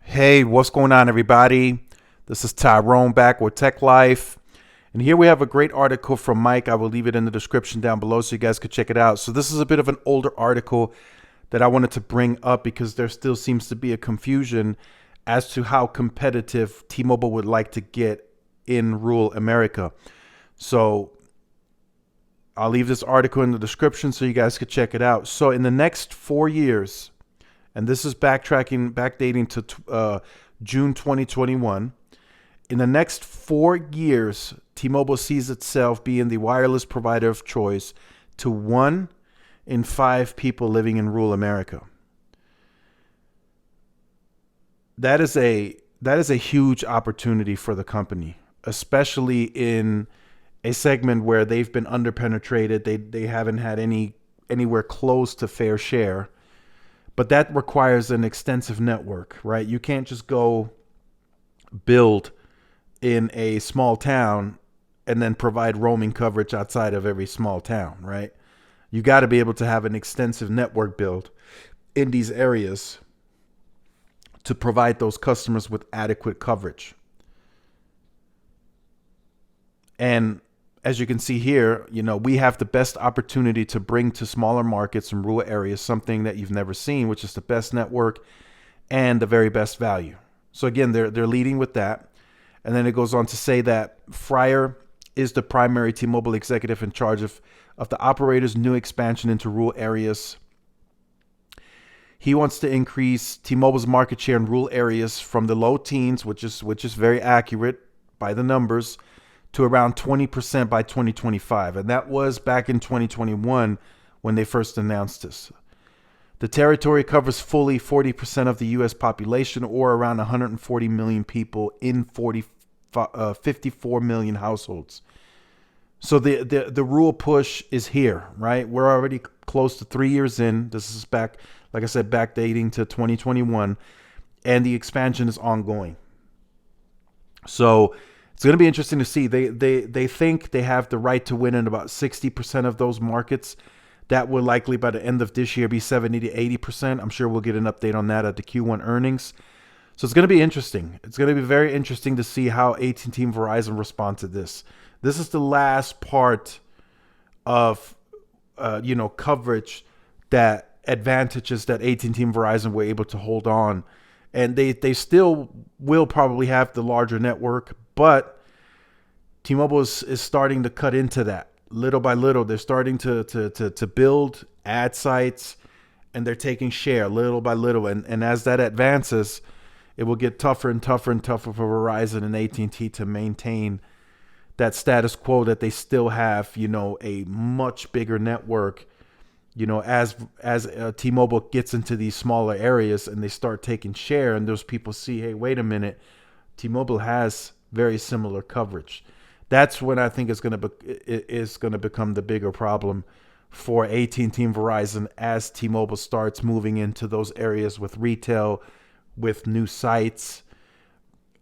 Hey, what's going on, everybody? This is Tyrone back with Tech Life. And here we have a great article from Mike. I will leave it in the description down below so you guys could check it out. So this is a bit of an older article that I wanted to bring up because there still seems to be a confusion as to how competitive T-Mobile would like to get in rural America. So I'll leave this article in the description so you guys could check it out. So in the next 4 years, and this is backdating to June 2021. In the next 4 years, T-Mobile sees itself being the wireless provider of choice to 1 in 5 people living in rural America. That is a huge opportunity for the company, especially in a segment where they've been underpenetrated. They haven't had anywhere close to fair share. But that requires an extensive network, right? You can't just go build in a small town and then provide roaming coverage outside of every small town, right? You got to be able to have an extensive network build in these areas to provide those customers with adequate coverage. And as you can see here, we have the best opportunity to bring to smaller markets and rural areas something that you've never seen, which is the best network and the very best value. So again, they're leading with that. And then it goes on to say that Fryer is the primary T-Mobile executive in charge of the operator's new expansion into rural areas. He wants to increase T-Mobile's market share in rural areas from the low teens, which is very accurate by the numbers, to around 20% by 2025. And that was back in 2021 when they first announced this. The territory covers fully 40% of the U.S. population, or around 140 million people in 54 million households. So the rural push is here, right? We're already close to 3 years in. This is back, like I said, backdating to 2021, and the expansion is ongoing. So it's going to be interesting to see. They think they have the right to win in about 60% of those markets. That will likely by the end of this year be 70 to 80%. I'm sure we'll get an update on that at the Q1 earnings. So it's going to be interesting. It's going to be very interesting to see how AT&T and Verizon respond to this. This is the last part of coverage, that advantages that AT&T and Verizon were able to hold on. And they still will probably have the larger network, but T-Mobile is starting to cut into that little by little. They're starting to build ad sites, and they're taking share little by little. And as that advances, it will get tougher and tougher and tougher for Verizon and AT&T to maintain that status quo that they still have, a much bigger network. As T-Mobile gets into these smaller areas and they start taking share, and those people see, hey, wait a minute, T-Mobile has very similar coverage. That's when I think is going to become the bigger problem for AT&T and Verizon as T-Mobile starts moving into those areas with retail, with new sites,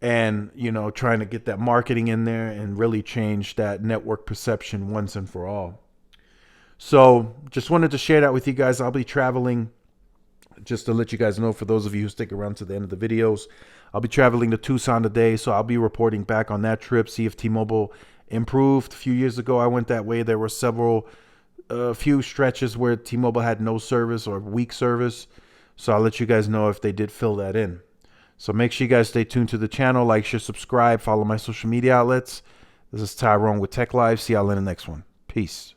and trying to get that marketing in there and really change that network perception once and for all. So just wanted to share that with you guys. I'll be traveling, just to let you guys know, for those of you who stick around to the end of the videos, I'll be traveling to Tucson today. So I'll be reporting back on that trip, see if T-Mobile improved. A few years ago, I went that way. There were few stretches where T-Mobile had no service or weak service. So I'll let you guys know if they did fill that in. So make sure you guys stay tuned to the channel, like, share, subscribe, follow my social media outlets. This is Tyrone with Tech Live. See y'all in the next one. Peace.